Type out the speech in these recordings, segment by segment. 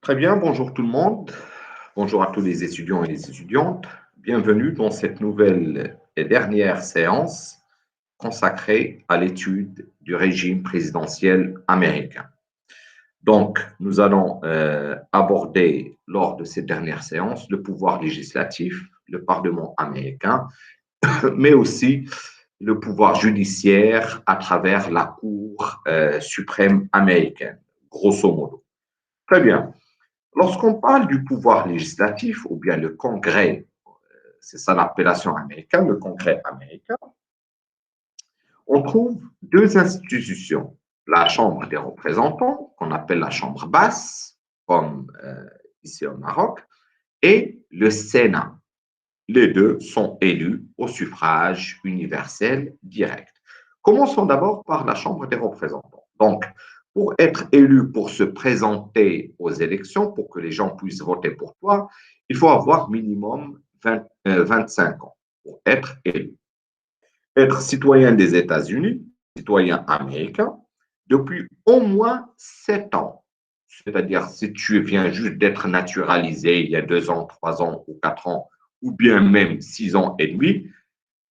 Très bien, bonjour tout le monde. Bonjour à tous les étudiants et les étudiantes. Bienvenue dans cette nouvelle et dernière séance consacrée à l'étude du régime présidentiel américain. Donc, nous allons aborder lors de cette dernière séance le pouvoir législatif, le Parlement américain, mais aussi le pouvoir judiciaire à travers la Cour suprême américaine, grosso modo. Très bien. Lorsqu'on parle du pouvoir législatif ou bien le Congrès, c'est ça l'appellation américaine, le Congrès américain, on trouve deux institutions. La Chambre des représentants, qu'on appelle la Chambre basse, comme ici au Maroc, et le Sénat. Les deux sont élus au suffrage universel direct. Commençons d'abord par la Chambre des représentants. Donc, pour être élu, pour se présenter aux élections, pour que les gens puissent voter pour toi, il faut avoir minimum 25 ans pour être élu. Être citoyen des États-Unis, citoyen américain, depuis au moins 7 ans. C'est-à-dire, si tu viens juste d'être naturalisé il y a 2 ans, 3 ans ou 4 ans, ou bien même 6 ans et demi,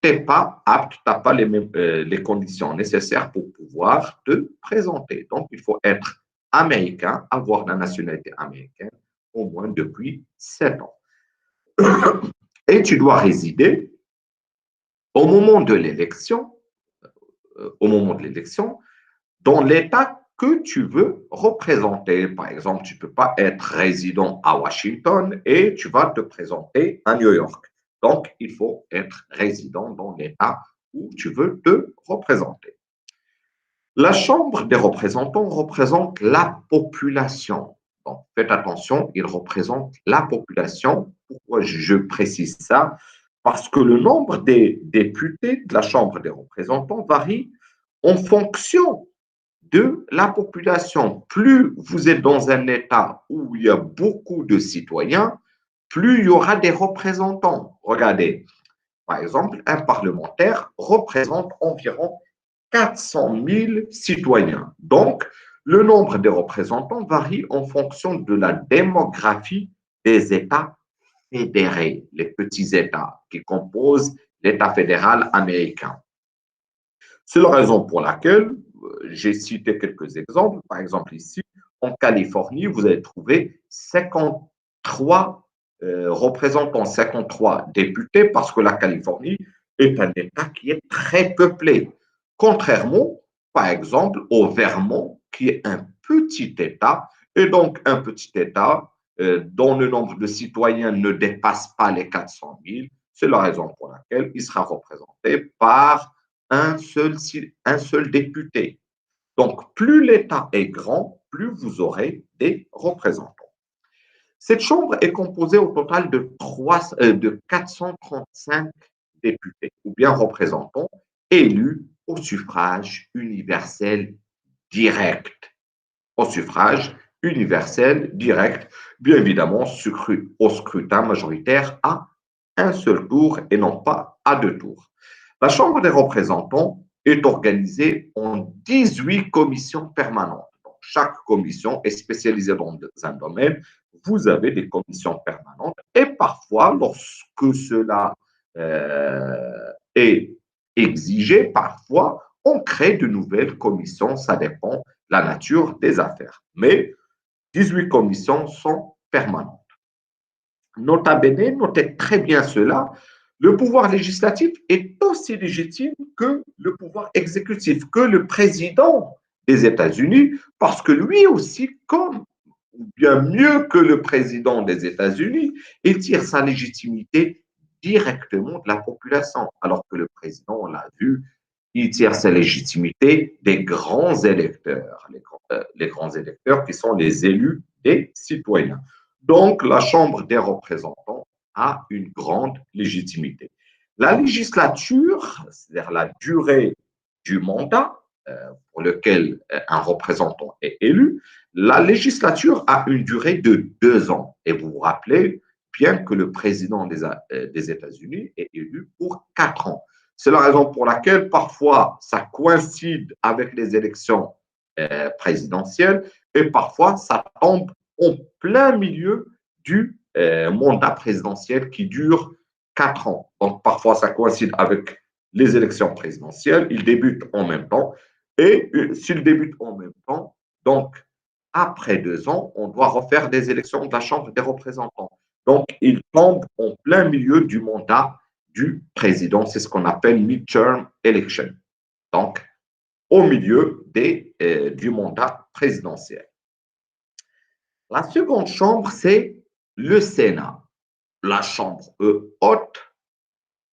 tu n'es pas apte, tu n'as pas les conditions nécessaires pour pouvoir te présenter. Donc, il faut être américain, avoir la nationalité américaine au moins depuis 7 ans. Et tu dois résider au moment de l'élection, au moment de l'élection, dans l'État que tu veux représenter. Par exemple, tu ne peux pas être résident à Washington et tu vas te présenter à New York. Donc, il faut être résident dans l'État où tu veux te représenter. La Chambre des représentants représente la population. Donc, faites attention, il représente la population. Pourquoi je précise ça? Parce que le nombre des députés de la Chambre des représentants varie en fonction de la population. Plus vous êtes dans un État où il y a beaucoup de citoyens, plus il y aura des représentants. Regardez, par exemple, un parlementaire représente environ 400 000 citoyens. Donc, le nombre des représentants varie en fonction de la démographie des États fédérés, les petits États qui composent l'État fédéral américain. C'est la raison pour laquelle j'ai cité quelques exemples. Par exemple, ici, en Californie, vous allez trouver 53 représentants, 53 députés, parce que la Californie est un État qui est très peuplé. Contrairement, par exemple, au Vermont, qui est un petit État, et donc un petit État dont le nombre de citoyens ne dépasse pas les 400 000. C'est la raison pour laquelle il sera représenté par un seul député. Donc, plus l'État est grand, plus vous aurez des représentants. Cette Chambre est composée au total de 435 députés ou bien représentants élus au suffrage universel direct. Au suffrage universel direct, bien évidemment, au scrutin majoritaire à un seul tour et non pas à deux tours. La Chambre des représentants est organisée en 18 commissions permanentes. Donc, chaque commission est spécialisée dans un domaine. Vous avez des commissions permanentes et parfois, lorsque cela est exigé, parfois, on crée de nouvelles commissions. Ça dépend de la nature des affaires. Mais 18 commissions sont permanentes. Nota bene, notez très bien cela, le pouvoir législatif est aussi légitime que le pouvoir exécutif, que le président des États-Unis, parce que lui aussi, comme ou bien mieux que le président des États-Unis, il tire sa légitimité directement de la population, alors que le président, on l'a vu, il tire sa légitimité des grands électeurs, les grands électeurs qui sont les élus des citoyens. Donc, la Chambre des représentants a une grande légitimité. La législature, c'est-à-dire la durée du mandat pour lequel un représentant est élu, la législature a une durée de 2 ans. Et vous vous rappelez bien que le président des États-Unis est élu pour 4 ans. C'est la raison pour laquelle parfois ça coïncide avec les élections présidentielles et parfois ça tombe en plein milieu du mandat présidentiel qui dure 4 ans. Donc, parfois, ça coïncide avec les élections présidentielles. Ils débutent en même temps. Et s'ils débutent en même temps, donc, après 2 ans, on doit refaire des élections de la Chambre des représentants. Donc, ils tombent en plein milieu du mandat du président. C'est ce qu'on appelle midterm election. Donc, au milieu du mandat présidentiel. La seconde chambre, c'est le Sénat, la chambre haute,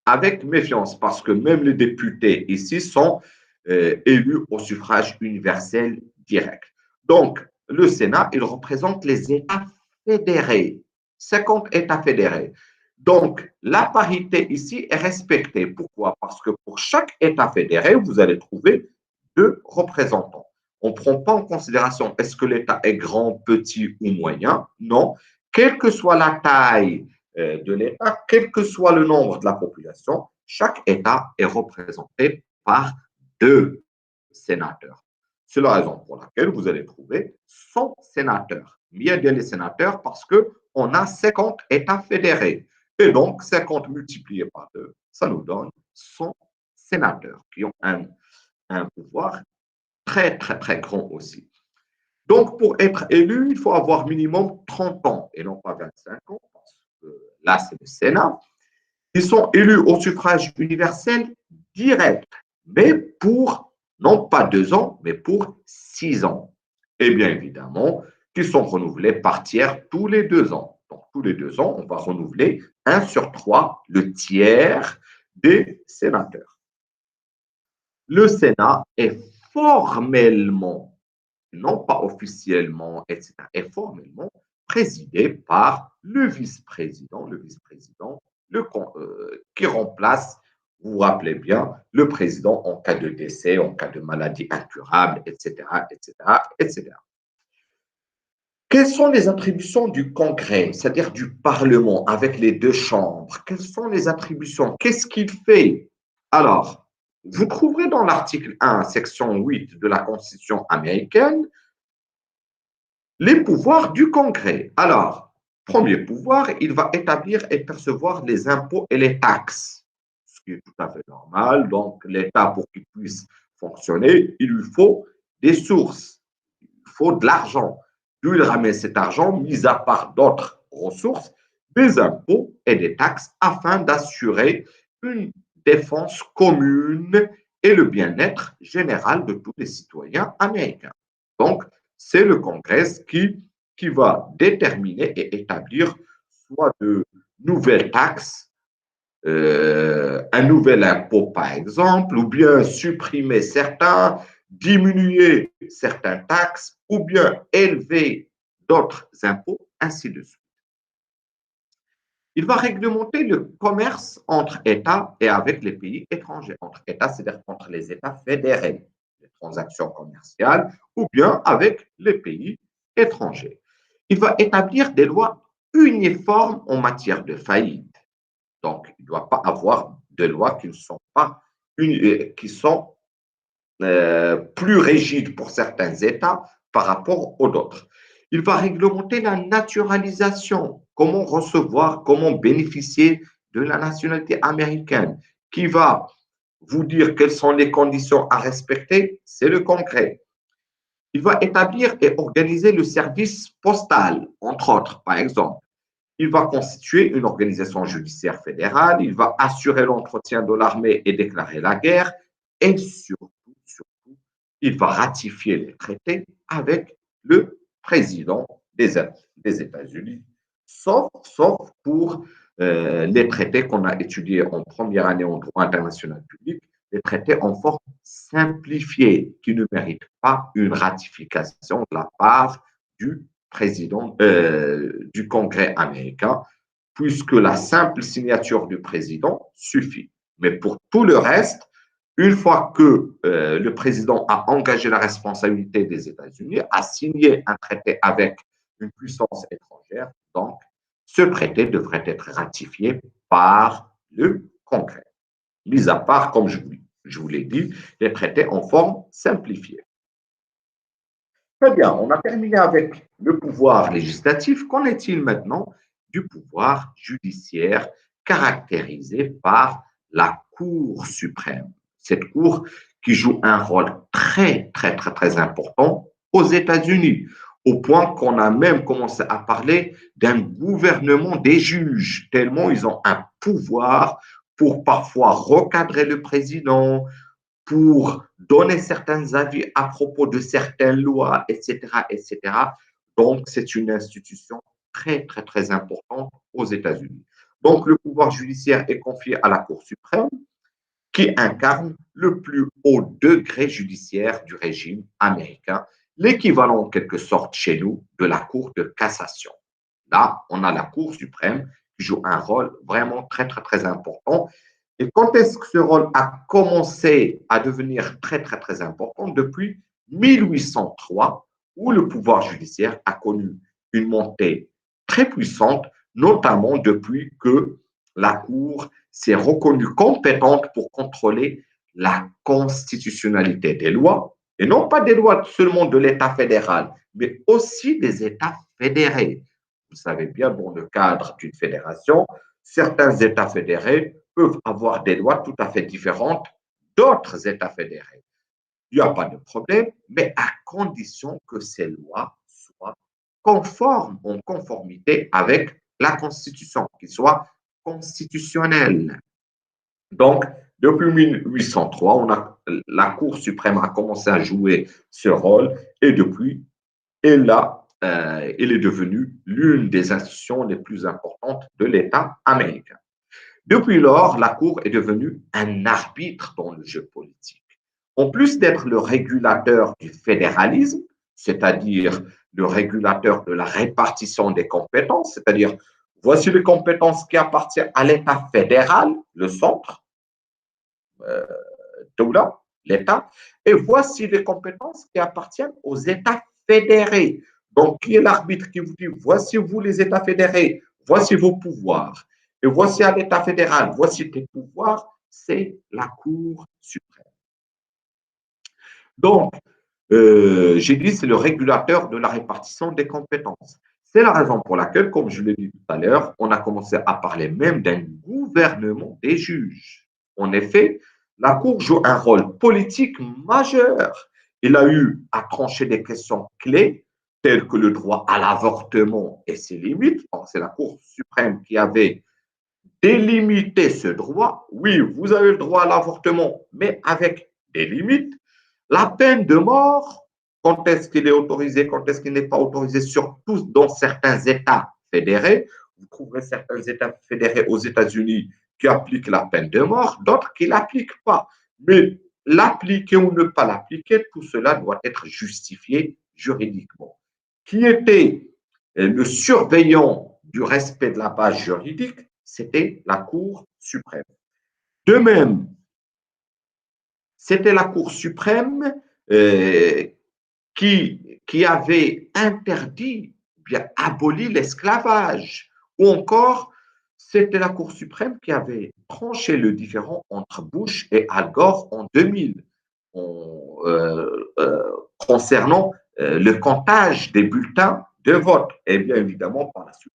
avec méfiance, parce que même les députés ici sont élus au suffrage universel direct. Donc, le Sénat, il représente les États fédérés, 50 États fédérés. Donc, la parité ici est respectée. Pourquoi? Parce que pour chaque État fédéré, vous allez trouver 2 représentants. On ne prend pas en considération est-ce que l'État est grand, petit ou moyen. Non. Quelle que soit la taille de l'État, quel que soit le nombre de la population, chaque État est représenté par 2 sénateurs. C'est la raison pour laquelle vous allez trouver 100 sénateurs. Il y a bien les sénateurs parce qu'on a 50 États fédérés. Et donc, 50 multiplié par 2, ça nous donne 100 sénateurs qui ont un pouvoir très, très, très grand aussi. Donc, pour être élu, il faut avoir minimum 30 ans et non pas 25 ans, parce que là, c'est le Sénat. Ils sont élus au suffrage universel direct, mais pour non pas 2 ans, mais pour 6 ans. Et bien évidemment, qui sont renouvelés par tiers tous les 2 ans. Donc, tous les 2 ans, on va renouveler 1/3, le tiers des sénateurs. Le Sénat est formellement, non pas officiellement, etc., est formellement présidé par le vice-président, qui remplace, vous vous rappelez bien, le président en cas de décès, en cas de maladie incurable, etc., etc., etc. Quelles sont les attributions du Congrès, c'est-à-dire du Parlement, avec les 2 chambres? Quelles sont les attributions? Qu'est-ce qu'il fait? Alors, vous trouverez dans l'article 1, section 8 de la Constitution américaine, les pouvoirs du Congrès. Alors, premier pouvoir, il va établir et percevoir les impôts et les taxes, ce qui est tout à fait normal. Donc, l'État, pour qu'il puisse fonctionner, il lui faut des sources, il faut de l'argent. D'où il ramène cet argent, mis à part d'autres ressources, des impôts et des taxes, afin d'assurer une défense commune et le bien-être général de tous les citoyens américains. Donc, c'est le Congrès qui va déterminer et établir soit de nouvelles taxes, un nouvel impôt par exemple, ou bien supprimer certains, diminuer certaines taxes, ou bien élever d'autres impôts, ainsi de suite. Il va réglementer le commerce entre États et avec les pays étrangers. Entre États, c'est-à-dire entre les États fédérés, les transactions commerciales, ou bien avec les pays étrangers. Il va établir des lois uniformes en matière de faillite. Donc, il ne doit pas avoir de lois qui sont, pas qui sont plus rigides pour certains États par rapport aux autres. Il va réglementer la naturalisation, comment recevoir, comment bénéficier de la nationalité américaine, qui va vous dire quelles sont les conditions à respecter, c'est le Congrès. Il va établir et organiser le service postal, entre autres, par exemple. Il va constituer une organisation judiciaire fédérale, il va assurer l'entretien de l'armée et déclarer la guerre, et surtout, il va ratifier les traités avec le président des États-Unis, sauf pour les traités qu'on a étudiés en première année en droit international public, les traités en forme simplifiée qui ne méritent pas une ratification de la part du président du Congrès américain, puisque la simple signature du président suffit. Mais pour tout le reste, une fois que le président a engagé la responsabilité des États-Unis, a signé un traité avec une puissance étrangère, donc ce traité devrait être ratifié par le Congrès, mis à part, comme je vous l'ai dit, les traités en forme simplifiée. Très bien, on a terminé avec le pouvoir législatif. Qu'en est-il maintenant du pouvoir judiciaire caractérisé par la Cour suprême? Cette Cour qui joue un rôle très important aux États-Unis, au point qu'on a même commencé à parler d'un gouvernement des juges, tellement ils ont un pouvoir pour parfois recadrer le président, pour donner certains avis à propos de certaines lois, etc., etc. Donc, c'est une institution très importante aux États-Unis. Donc, le pouvoir judiciaire est confié à la Cour suprême, qui incarne le plus haut degré judiciaire du régime américain, l'équivalent en quelque sorte chez nous de la Cour de cassation. Là, on a la Cour suprême qui joue un rôle vraiment très important. Et quand est-ce que ce rôle a commencé à devenir très important? Depuis 1803, où le pouvoir judiciaire a connu une montée très puissante, notamment depuis que la Cour s'est reconnue compétente pour contrôler la constitutionnalité des lois, et non pas des lois seulement de l'État fédéral, mais aussi des États fédérés. Vous savez bien, dans le cadre d'une fédération, certains États fédérés peuvent avoir des lois tout à fait différentes d'autres États fédérés. Il n'y a pas de problème, mais à condition que ces lois soient conformes, en conformité avec la Constitution, qu'ils soient constitutionnelles. Donc, depuis 1803, la Cour suprême a commencé à jouer ce rôle et depuis, elle est devenue l'une des institutions les plus importantes de l'État américain. Depuis lors, la Cour est devenue un arbitre dans le jeu politique. En plus d'être le régulateur du fédéralisme, c'est-à-dire le régulateur de la répartition des compétences, c'est-à-dire voici les compétences qui appartiennent à l'État fédéral, le centre, l'État, et voici les compétences qui appartiennent aux États fédérés. Donc, qui est l'arbitre qui vous dit, voici vous les États fédérés, voici vos pouvoirs, et voici à l'État fédéral, voici tes pouvoirs, c'est la Cour suprême. Donc, j'ai dit, c'est le régulateur de la répartition des compétences. C'est la raison pour laquelle, comme je l'ai dit tout à l'heure, on a commencé à parler même d'un gouvernement des juges. En effet, la Cour joue un rôle politique majeur. Il a eu à trancher des questions clés, telles que le droit à l'avortement et ses limites. C'est la Cour suprême qui avait délimité ce droit. Oui, vous avez le droit à l'avortement, mais avec des limites. La peine de mort, quand est-ce qu'il est autorisé, quand est-ce qu'il n'est pas autorisé, surtout dans certains États fédérés. Vous trouverez certains États fédérés aux États-Unis qui appliquent la peine de mort, d'autres qui ne l'appliquent pas. Mais l'appliquer ou ne pas l'appliquer, tout cela doit être justifié juridiquement. Qui était le surveillant du respect de la base juridique? C'était la Cour suprême. De même, c'était la Cour suprême qui avait interdit, bien aboli l'esclavage, ou encore c'était la Cour suprême qui avait tranché le différend entre Bush et Al Gore en 2000 concernant le comptage des bulletins de vote. Et bien évidemment, par la suite,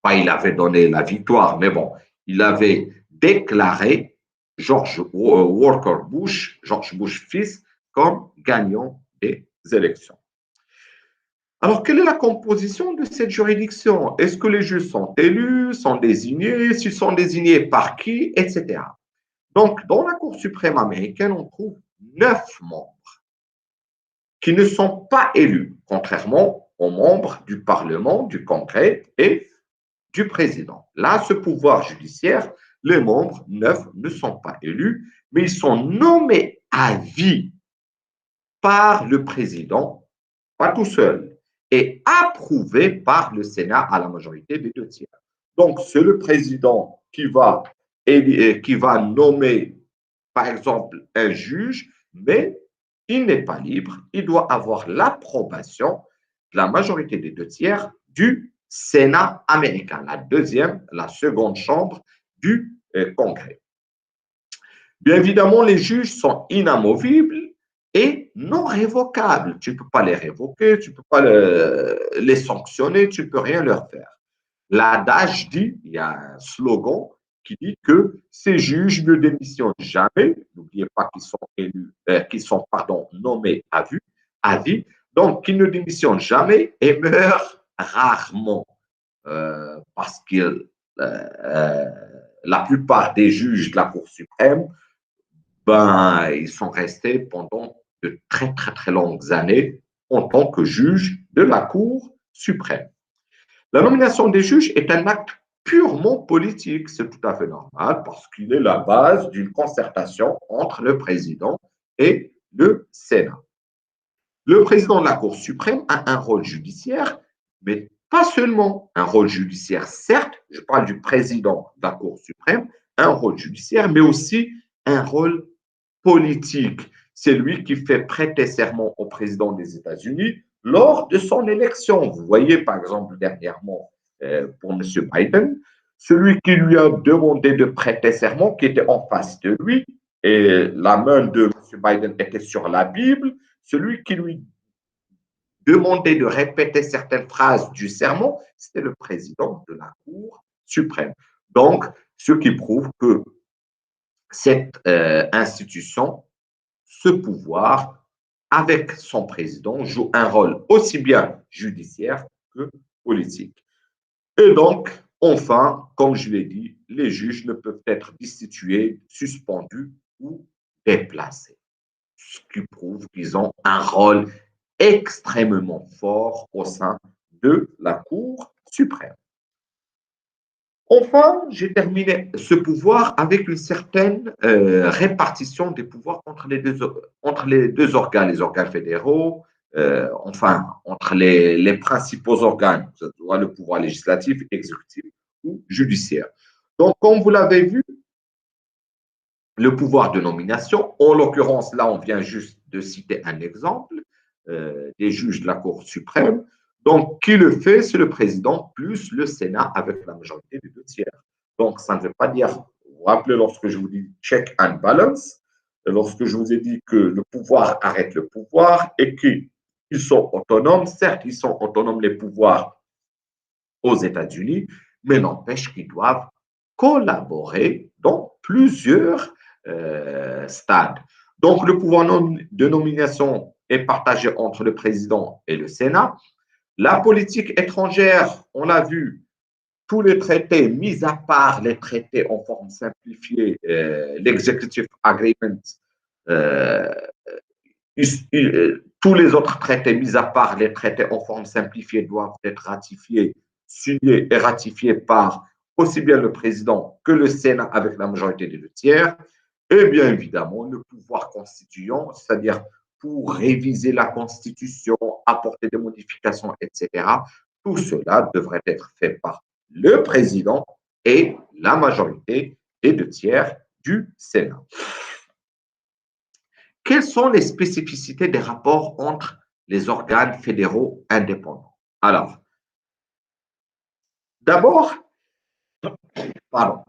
il avait donné la victoire, mais bon, il avait déclaré George Walker Bush, George Bush fils, comme gagnant des élections. Alors, quelle est la composition de cette juridiction? Est-ce que les juges sont élus, sont désignés, s'ils sont désignés par qui, etc. Donc, dans la Cour suprême américaine, on trouve 9 membres qui ne sont pas élus, contrairement aux membres du Parlement, du Congrès et du président. Là, ce pouvoir judiciaire, les membres 9 ne sont pas élus, mais ils sont nommés à vie par le président, pas tout seul, et approuvés par le Sénat à la majorité des 2 tiers. Donc, c'est le président qui va nommer, par exemple, un juge, mais il n'est pas libre, il doit avoir l'approbation de la majorité des 2 tiers du Sénat américain, la seconde chambre du Congrès. Bien évidemment, les juges sont inamovibles et non révocables. Tu ne peux pas les révoquer, tu ne peux pas les sanctionner, tu ne peux rien leur faire. L'adage dit, il y a un slogan qui dit que ces juges ne démissionnent jamais. N'oubliez pas qu'ils sont élus, qu'ils sont nommés à vie. Donc, qu'ils ne démissionnent jamais et meurent rarement. Parce que la plupart des juges de la Cour suprême, ben, ils sont restés pendant de très, très, très longues années en tant que juges de la Cour suprême. La nomination des juges est un acte purement politique, c'est tout à fait normal parce qu'il est la base d'une concertation entre le président et le Sénat. Le président de la Cour suprême a un rôle judiciaire, mais pas seulement un rôle judiciaire, certes, je parle du président de la Cour suprême, un rôle judiciaire, mais aussi un rôle politique. C'est lui qui fait prêter serment au président des États-Unis lors de son élection. Vous voyez, par exemple, dernièrement, pour M. Biden, celui qui lui a demandé de prêter serment, qui était en face de lui, et la main de M. Biden était sur la Bible, celui qui lui demandait de répéter certaines phrases du serment, c'était le président de la Cour suprême. Donc, ce qui prouve que cette institution, ce pouvoir, avec son président, joue un rôle aussi bien judiciaire que politique. Et donc, enfin, comme je l'ai dit, les juges ne peuvent être destitués, suspendus ou déplacés, ce qui prouve qu'ils ont un rôle extrêmement fort au sein de la Cour suprême. Enfin, j'ai terminé ce pouvoir avec une certaine répartition des pouvoirs entre les deux organes, les organes fédéraux, enfin, entre les principaux organes, soit le pouvoir législatif, exécutif ou judiciaire. Donc, comme vous l'avez vu, le pouvoir de nomination, en l'occurrence, là, on vient juste de citer un exemple des juges de la Cour suprême. Donc, qui le fait? C'est le président plus le Sénat avec la majorité des 2/3. Donc, ça ne veut pas dire, vous vous rappelez lorsque je vous dis check and balance, lorsque je vous ai dit que le pouvoir arrête le pouvoir et qu'ils sont autonomes, certes, ils sont autonomes les pouvoirs aux États-Unis, mais n'empêche qu'ils doivent collaborer dans plusieurs stades. Donc, le pouvoir de nomination est partagé entre le président et le Sénat. La politique étrangère, on l'a vu, tous les traités, mis à part les traités en forme simplifiée, l'executive agreement, euh, tous les autres traités, mis à part les traités en forme simplifiée, doivent être ratifiés, signés et ratifiés par aussi bien le président que le Sénat avec la majorité des 2/3. Et bien évidemment, le pouvoir constituant, c'est-à-dire pour réviser la Constitution, apporter des modifications, etc., tout cela devrait être fait par le président et la majorité des 2/3 du Sénat. Quelles sont les spécificités des rapports entre les organes fédéraux indépendants? Alors, d'abord, pardon,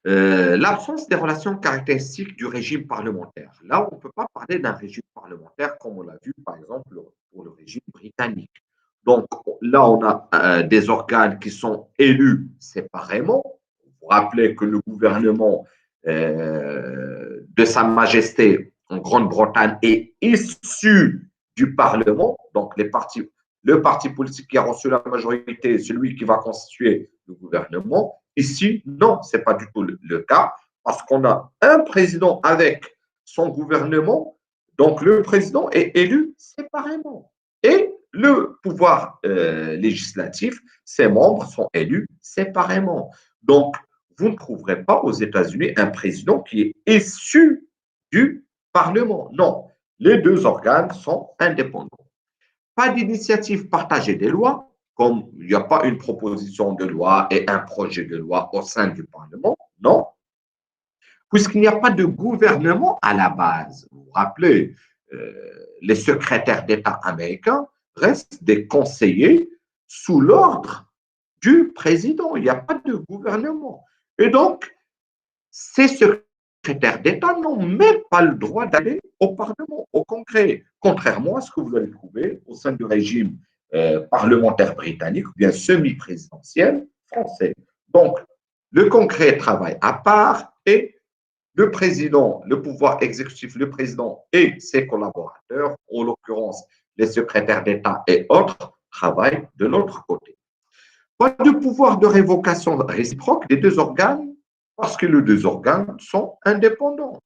l'absence des relations caractéristiques du régime parlementaire. Là, on ne peut pas parler d'un régime parlementaire comme on l'a vu, par exemple, pour le régime britannique. Donc, là, on a des organes qui sont élus séparément. Vous vous rappelez que le gouvernement de Sa Majesté en Grande-Bretagne est issu du Parlement. Donc, le parti politique qui a reçu la majorité, celui qui va constituer le gouvernement. Ici, non, ce n'est pas du tout le cas, parce qu'on a un président avec son gouvernement, donc le président est élu séparément. Et le pouvoir législatif, ses membres sont élus séparément. Donc, vous ne trouverez pas aux États-Unis un président qui est issu du Parlement. Non, les deux organes sont indépendants. Pas d'initiative partagée des lois, comme il n'y a pas une proposition de loi et un projet de loi au sein du Parlement, non, puisqu'il n'y a pas de gouvernement à la base. Vous vous rappelez, les secrétaires d'État américains restent des conseillers sous l'ordre du président. Il n'y a pas de gouvernement. Et donc, ces secrétaires secrétaires d'État n'ont même pas le droit d'aller au Parlement, au Congrès, contrairement à ce que vous allez trouver au sein du régime parlementaire britannique ou bien semi-présidentiel français. Donc, le Congrès travaille à part et le président, le pouvoir exécutif, le président et ses collaborateurs, en l'occurrence les secrétaires d'État et autres, travaillent de l'autre côté. Pas de pouvoir de révocation réciproque des deux organes parce que les deux organes sont indépendants.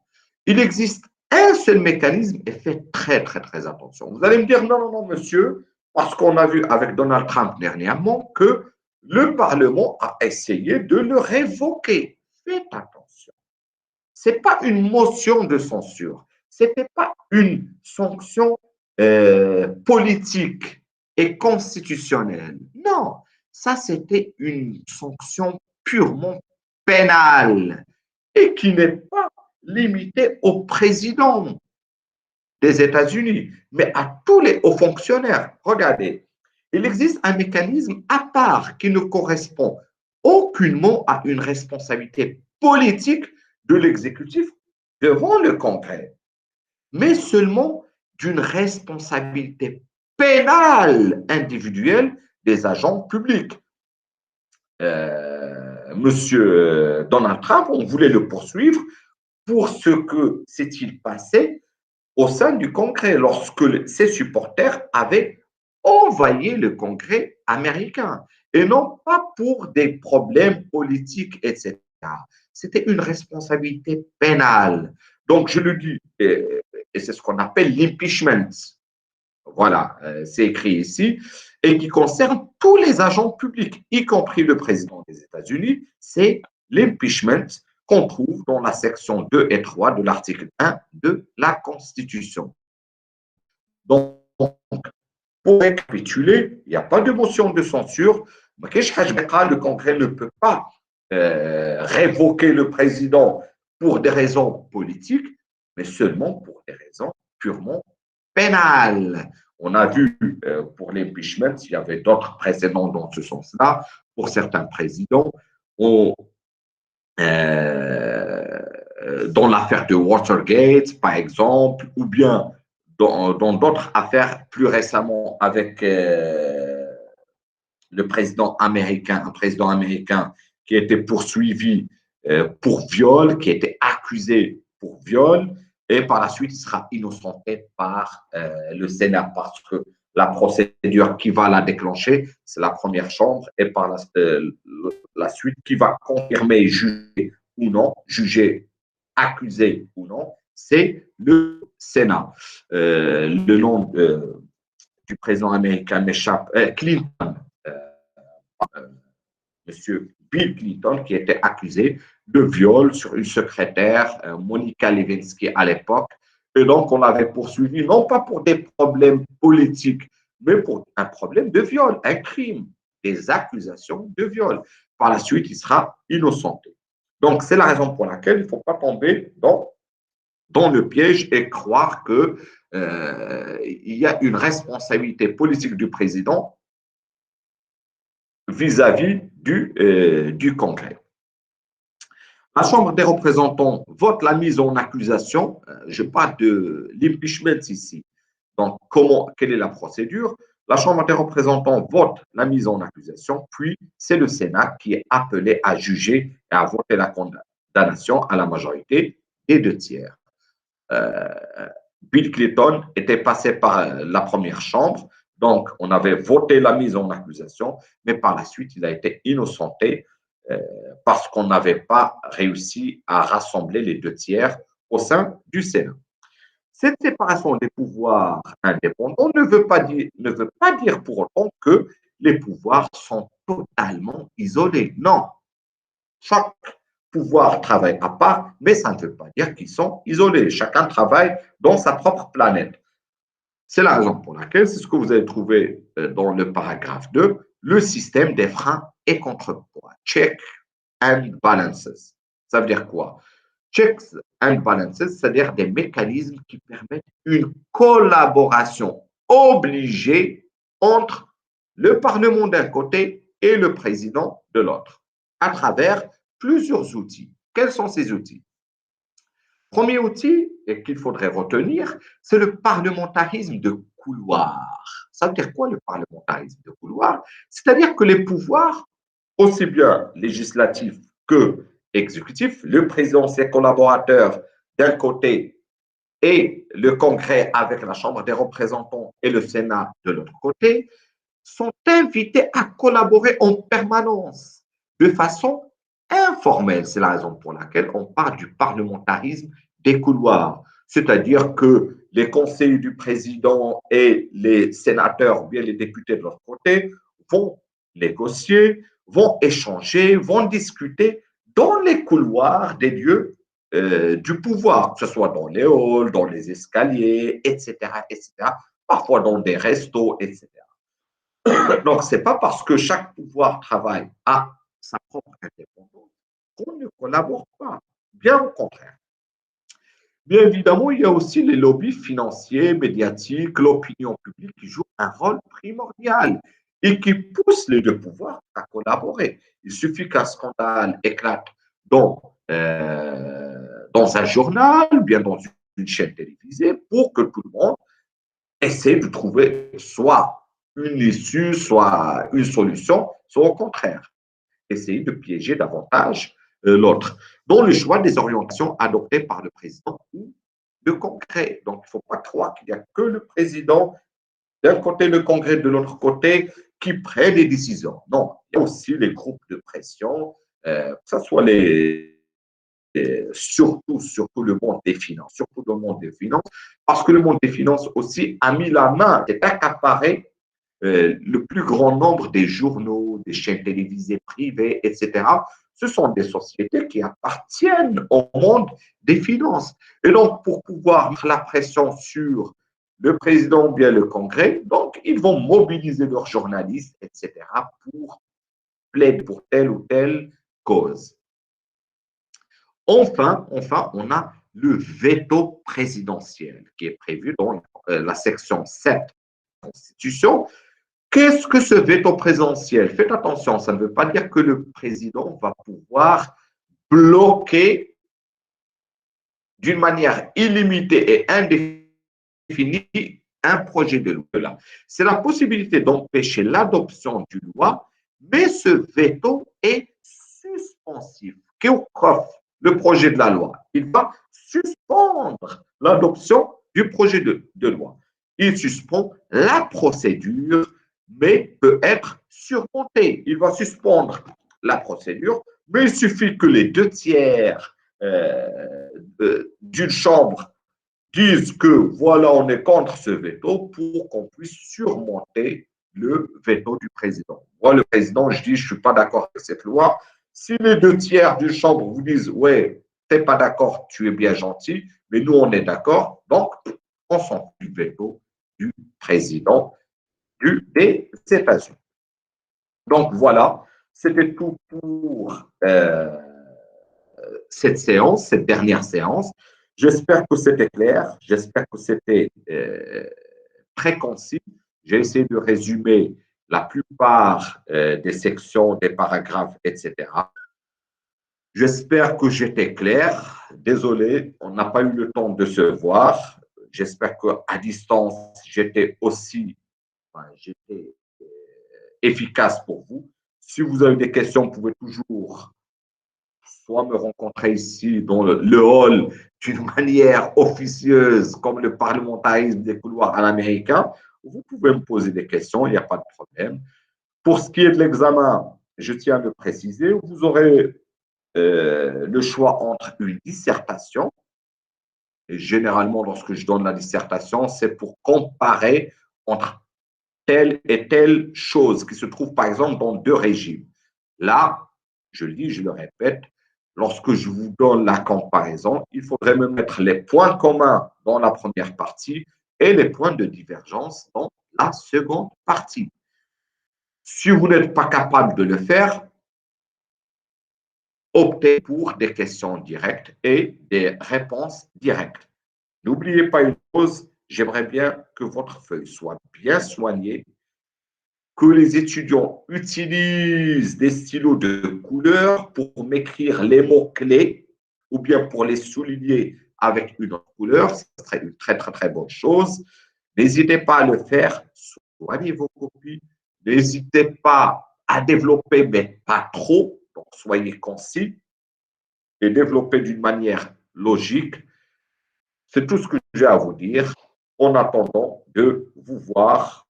Il existe un seul mécanisme et faites très, très, très attention. Vous allez me dire non, non, non, monsieur, parce qu'on a vu avec Donald Trump dernièrement que le Parlement a essayé de le révoquer. Faites attention. Ce n'est pas une motion de censure. Ce n'était pas une sanction politique et constitutionnelle. Non, ça c'était une sanction purement pénale et qui n'est pas limitée au président des États-Unis, mais à tous les hauts fonctionnaires. Regardez, il existe un mécanisme à part qui ne correspond aucunement à une responsabilité politique de l'exécutif devant le Congrès, mais seulement d'une responsabilité pénale individuelle des agents publics. Monsieur Donald Trump, on voulait le poursuivre pour ce que s'est-il passé au sein du Congrès lorsque ses supporters avaient envahi le Congrès américain et non pas pour des problèmes politiques, etc. C'était une responsabilité pénale. Donc, je le dis, et c'est ce qu'on appelle l'impeachment. Voilà, c'est écrit ici, et qui concerne tous les agents publics, y compris le président des États-Unis, c'est l'impeachment qu'on trouve dans la section 2 et 3 de l'article 1 de la Constitution. Donc, pour récapituler, il n'y a pas de motion de censure. Le Congrès ne peut pas révoquer le président pour des raisons politiques, mais seulement pour des raisons purement pénales. On a vu pour l'impeachment, il y avait d'autres précédents dans ce sens-là, pour certains présidents, dans l'affaire de Watergate, par exemple, ou bien dans d'autres affaires plus récemment avec le président américain, un président américain qui était poursuivi pour viol, qui était accusé pour viol, et par la suite, il sera innocenté par le Sénat parce que la procédure qui va la déclencher, c'est la première chambre, et par la suite, qui va confirmer, juger ou non, juger, accusé ou non, c'est le Sénat. Le nom du président américain m'échappe, Clinton, Monsieur Bill Clinton, qui était accusé de viol sur une secrétaire, Monica Lewinsky à l'époque. Et donc, on l'avait poursuivi, non pas pour des problèmes politiques, mais pour un problème de viol, un crime, des accusations de viol. Par la suite, il sera innocenté. Donc, c'est la raison pour laquelle il ne faut pas tomber dans le piège et croire qu'il y a une responsabilité politique du président vis-à-vis du Congrès. La Chambre des représentants vote la mise en accusation. Je parle de l'impeachment ici. Donc, quelle est la procédure? La Chambre des représentants vote la mise en accusation, puis c'est le Sénat qui est appelé à juger et à voter la condamnation à la majorité des 2/3. Bill Clinton était passé par la première chambre, donc on avait voté la mise en accusation, mais par la suite, il a été innocenté parce qu'on n'avait pas réussi à rassembler les 2/3 au sein du Sénat. Cette séparation des pouvoirs indépendants ne veut pas dire pour autant que les pouvoirs sont totalement isolés. Non, chaque pouvoir travaille à part, mais ça ne veut pas dire qu'ils sont isolés. Chacun travaille dans sa propre planète. C'est la raison pour laquelle, c'est ce que vous allez trouver dans le paragraphe 2, le système des freins et contrepoids. Check and balances. Ça veut dire quoi? Checks and balances, c'est-à-dire des mécanismes qui permettent une collaboration obligée entre le Parlement d'un côté et le président de l'autre, à travers plusieurs outils. Quels sont ces outils? Premier outil qu'il faudrait retenir, c'est le parlementarisme de couloir. Ça veut dire quoi le parlementarisme de couloir? C'est-à-dire que les pouvoirs, aussi bien législatifs que exécutifs, le président, ses collaborateurs d'un côté et le Congrès avec la Chambre des représentants et le Sénat de l'autre côté, sont invités à collaborer en permanence de façon informelle. C'est la raison pour laquelle on parle du parlementarisme des couloirs. C'est-à-dire que les conseillers du président et les sénateurs, ou bien les députés de l'autre côté, vont négocier, vont échanger, vont discuter dans les couloirs des lieux du pouvoir, que ce soit dans les halls, dans les escaliers, etc., etc., parfois dans des restos, etc. Donc, ce n'est pas parce que chaque pouvoir travaille à sa propre indépendance qu'on ne collabore pas. Bien au contraire. Bien évidemment, il y a aussi les lobbies financiers, médiatiques, l'opinion publique qui jouent un rôle primordial et qui poussent les deux pouvoirs à collaborer. Il suffit qu'un scandale éclate dans, dans un journal, bien dans une chaîne télévisée, pour que tout le monde essaie de trouver soit une issue, soit une solution, soit au contraire, essayer de piéger davantage l'autre, dans le choix des orientations adoptées par le président ou le Congrès. Donc, il ne faut pas croire qu'il n'y a que le président d'un côté, le Congrès de l'autre côté, qui prennent les décisions. Non, il y a aussi les groupes de pression, que ce soit surtout le monde des finances, surtout le monde des finances, parce que le monde des finances aussi a mis la main, est accaparé le plus grand nombre des journaux, des chaînes télévisées privées, etc. Ce sont des sociétés qui appartiennent au monde des finances. Et donc, pour pouvoir mettre la pression sur le président ou bien le Congrès, donc ils vont mobiliser leurs journalistes, etc., pour plaider pour telle ou telle cause. Enfin, on a le veto présidentiel qui est prévu dans la section 7 de la Constitution. Qu'est-ce que ce veto présidentiel? Faites attention, ça ne veut pas dire que le président va pouvoir bloquer d'une manière illimitée et indéfinie un projet de loi. C'est la possibilité d'empêcher l'adoption d'une loi, mais ce veto est suspensif. Le projet de la loi, il va suspendre l'adoption du projet de loi. Il suspend la procédure, mais peut être surmonté. Il va suspendre la procédure, mais il suffit que les 2/3 d'une chambre disent que voilà, on est contre ce veto pour qu'on puisse surmonter le veto du président. Moi, le président, je dis, je ne suis pas d'accord avec cette loi. Si les 2/3 d'une chambre vous disent, ouais, tu n'es pas d'accord, tu es bien gentil, mais nous, on est d'accord, donc on s'en fout du veto du président des États-Unis. Donc voilà, c'était tout pour cette séance, cette dernière séance. J'espère que c'était clair, j'espère que c'était très concis. J'ai essayé de résumer la plupart des sections, des paragraphes, etc. J'espère que j'étais clair. Désolé, on n'a pas eu le temps de se voir. J'espère qu'à distance, j'étais aussi efficace pour vous. Si vous avez des questions, vous pouvez toujours soit me rencontrer ici dans le hall d'une manière officieuse, comme le parlementarisme des couloirs à l'américain. Vous pouvez me poser des questions, il n'y a pas de problème. Pour ce qui est de l'examen, je tiens à le préciser, vous aurez le choix entre une dissertation, et généralement lorsque je donne la dissertation, c'est pour comparer entre telle et telle chose qui se trouve par exemple dans deux régimes. Là, je le dis, je le répète, lorsque je vous donne la comparaison, il faudrait me mettre les points communs dans la première partie et les points de divergence dans la seconde partie. Si vous n'êtes pas capable de le faire, optez pour des questions directes et des réponses directes. N'oubliez pas une chose, j'aimerais bien que votre feuille soit bien soignée, que les étudiants utilisent des stylos de couleur pour m'écrire les mots-clés ou bien pour les souligner avec une autre couleur, ce serait une très, très, très bonne chose. N'hésitez pas à le faire, soignez vos copies, n'hésitez pas à développer, mais pas trop, donc soyez concis et développez d'une manière logique. C'est tout ce que j'ai à vous dire en attendant de vous voir,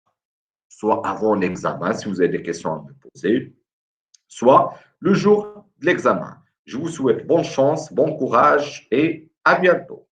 soit avant l'examen, si vous avez des questions à me poser, soit le jour de l'examen. Je vous souhaite bonne chance, bon courage et à bientôt.